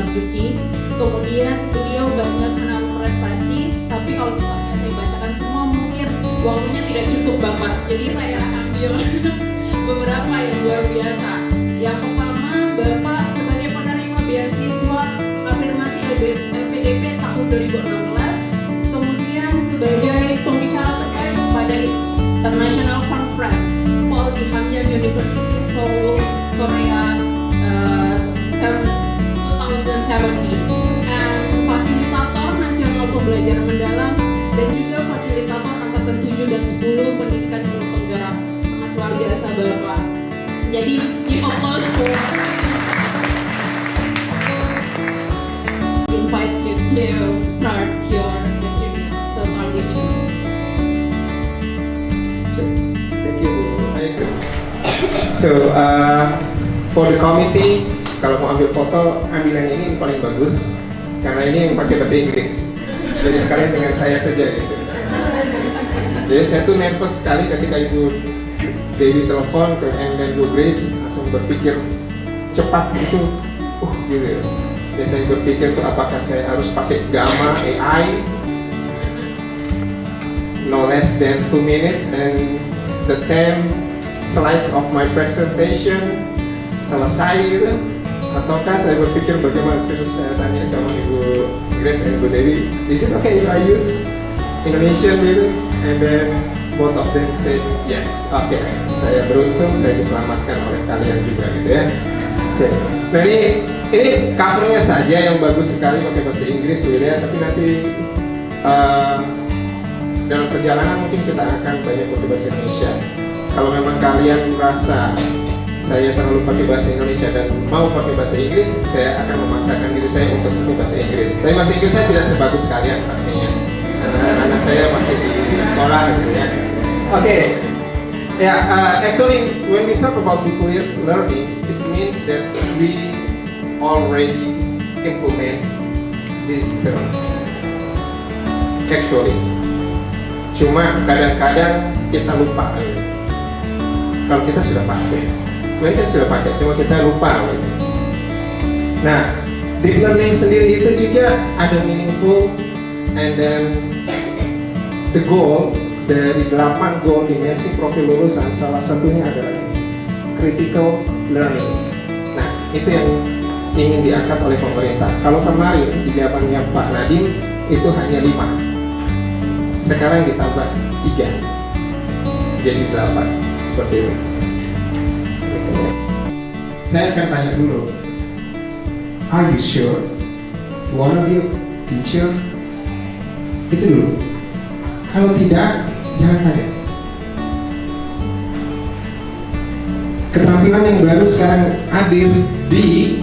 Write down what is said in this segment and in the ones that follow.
Marzuki. Kemudian beliau banyak menaruh prestasi, tapi kalau misalnya saya bacakan semua mungkin waktunya tidak cukup Bapak. Jadi saya ambil beberapa yang luar biasa. Yang pertama, Bapak sebagai penerima beasiswa afirmasi LPDP tahun 2016, kemudian sebagai pembicara terkait pada International Conference Paul di Hamgyam University Seoul, Korea 2017, dan fasilitator nasional pembelajaran mendalam dan juga fasilitator angkatan 7 dan 10 pendidikan ilmu penggerak. Sangat luar biasa Bapak. Jadi give applause for invite you to start your material. So congratulations. Thank you. So for the committee, kalau mau ambil foto, ambil yang ini paling bagus karena ini yang pakai bahasa Inggris. Jadi sekalian dengan saya saja gitu. Jadi saya tuh nervous sekali ketika Ibu Dewi telepon ke dan Bu Grace, langsung berpikir cepat gitu, gitu. Jadi saya berpikir tuh apakah saya harus pakai gamma AI, no less than 2 minutes, and the 10 slides of my presentation selesai gitu, ataukah saya berpikir bagaimana. Terus saya tanya sama Ibu Grace dan Ibu Dewi, is it okay if I use Indonesian gitu? And then both of them say yes. Oke, saya beruntung saya diselamatkan oleh kalian juga gitu ya. Oke. Nah ini covernya saja yang bagus sekali pakai bahasa Inggris gitu ya, tapi nanti dalam perjalanan mungkin kita akan banyak pakai bahasa Indonesia. Kalau memang kalian merasa saya terlalu pakai bahasa Indonesia dan mau pakai bahasa Inggris, saya akan memaksakan diri saya untuk pakai bahasa Inggris. Tapi bahasa Inggris saya tidak sebagus kalian pastinya, karena anak saya masih di sekolah gitu ya. Oke, actually when we talk about deep learning, it means that we already implement this term. Actually, cuma kadang-kadang kita lupa gitu. Kalau kita sudah pakai, sebenarnya kita sudah pakai, cuma kita lupa gitu. Nah, deep learning sendiri itu juga ada meaningful, and then the goal dari 8 goal dimensi profil lulusan, salah satunya adalah critical learning. Nah, itu yang ingin diangkat oleh pemerintah. Kalau kemarin di jawabannya Pak Nadiem itu hanya 5, sekarang ditambah 3, jadi 8. Seperti itu. Saya akan tanya dulu, are you sure you wanna be a teacher? Itu dulu. Kalau tidak, jangan tanya. Keterampilan yang baru sekarang hadir di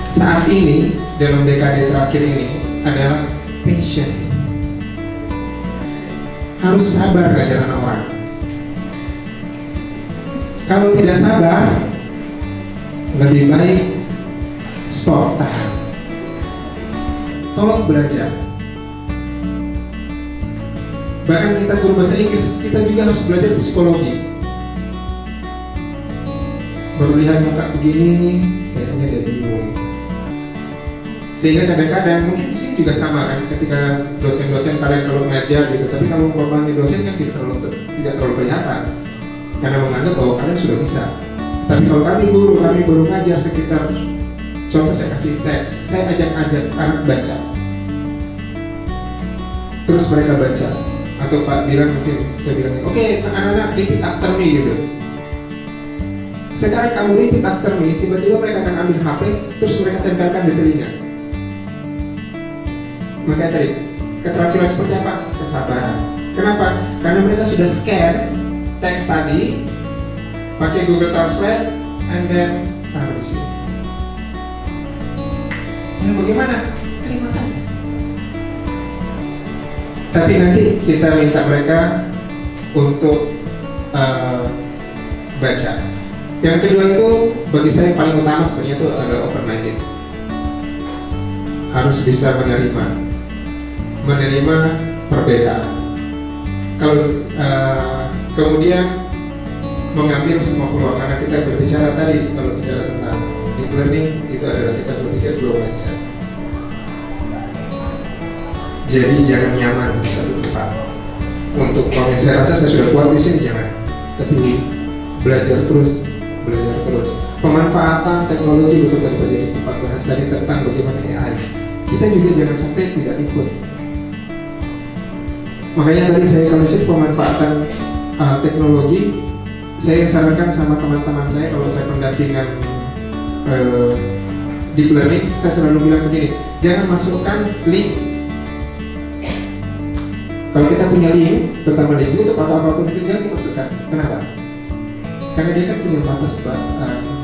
saat ini dalam dekade terakhir ini adalah passion. Harus sabar belajar anak orang. Kalau tidak sabar, lebih baik stop, tahan. Tolong belajar. Bahkan kita guru bahasa Inggris, kita juga harus belajar psikologi. Baru lihat muka begini, kayaknya dia bingung. Sehingga kadang-kadang mungkin di sini juga sama kan, ketika dosen-dosen kalian kalau mengajar gitu, tapi kalau umpamanya dosen kan tidak terlalu kelihatan, karena menganggap bahwa kalian sudah bisa. Tapi kalau kami baru ngajar sekitar, contoh saya kasih teks, saya ajak anak baca, terus mereka baca, atau Pak bilang mungkin saya bilang, oke, anak-anak repeat after me gitu. Sekarang kamu repeat after me, tiba-tiba mereka akan ambil HP, terus mereka tempelkan di telinga. Makanya tadi, keterampilan seperti apa? Kesabaran. Kenapa? Karena mereka sudah scan teks tadi pakai Google Translate and then taruh di sini. Ya bagaimana? Terima saja. Tapi nanti kita minta mereka untuk baca. Yang kedua itu bagi saya yang paling utama sebenarnya itu adalah open minded. Harus bisa menerima perbedaan. Kalau kemudian mengambil semua peluang, karena kita berbicara tadi, kalau bicara tentang deep learning itu adalah kita berpikir grow mindset. Jadi jangan nyaman di satu tempat. Untuk kalau saya rasa saya sudah kuat di sini jangan, tapi belajar terus. Pemanfaatan teknologi betul tadi Pak Jenis sempat bahas tadi tentang bagaimana AI. Kita juga jangan sampai tidak ikut. Makanya tadi saya kalau pemanfaatan teknologi, saya sarankan sama teman-teman saya kalau saya pendampingan deep learning, saya selalu bilang begini, jangan masukkan link. Kalau kita punya link, terutama link YouTube atau apapun itu jangan dimasukkan. Kenapa? Karena dia kan punya batas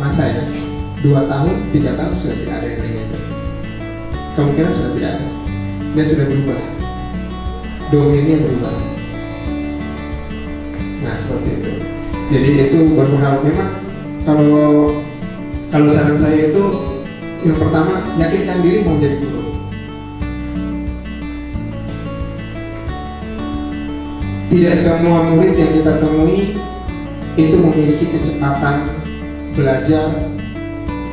masa ya, 2 tahun, 3 tahun sudah tidak ada yang link itu. Kemungkinan sudah tidak ada. Dia sudah berubah. Domainnya berubah. Nah seperti itu. Jadi itu berpengaruh. Memang kalau saran saya itu yang pertama yakinkan diri mau jadi guru. Tidak semua murid yang kita temui itu memiliki kecepatan belajar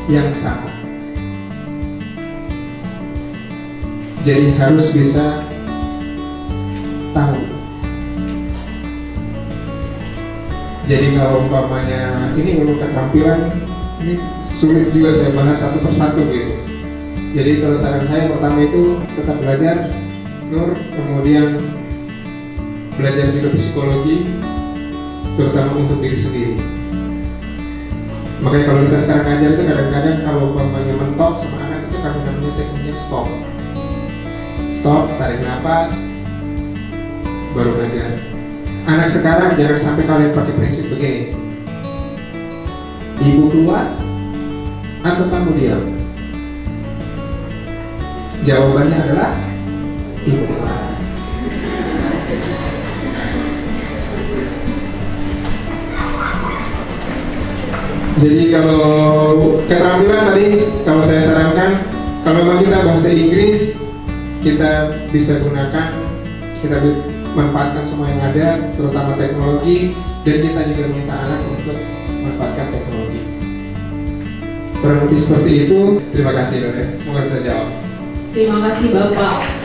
yang sama. Jadi harus bisa tahu. Jadi kalau umpamanya ini memang keterampilan, ini sulit juga saya bahas satu persatu gitu. Jadi kalau saran saya pertama itu tetap belajar, Nur, kemudian belajar juga psikologi, terutama untuk diri sendiri. Makanya kalau kita sekarang ngajar itu kadang-kadang kalau umpamanya mentok sama anak itu kami namanya tekniknya stop, tarik nafas, baru belajar. Anak sekarang jangan sampai kalian pakai prinsip begini, ibu keluar atau kamu diam. Jawabannya adalah ibu keluar. Jadi kalau keterampilan tadi, kalau saya sarankan, kalau memang kita bahasa Inggris, kita bisa gunakan, kita manfaatkan semua yang ada, terutama teknologi, dan kita juga minta anak untuk manfaatkan teknologi. Kurang lebih seperti itu. Terima kasih, Dore. Semoga bisa jawab. Terima kasih Bapak.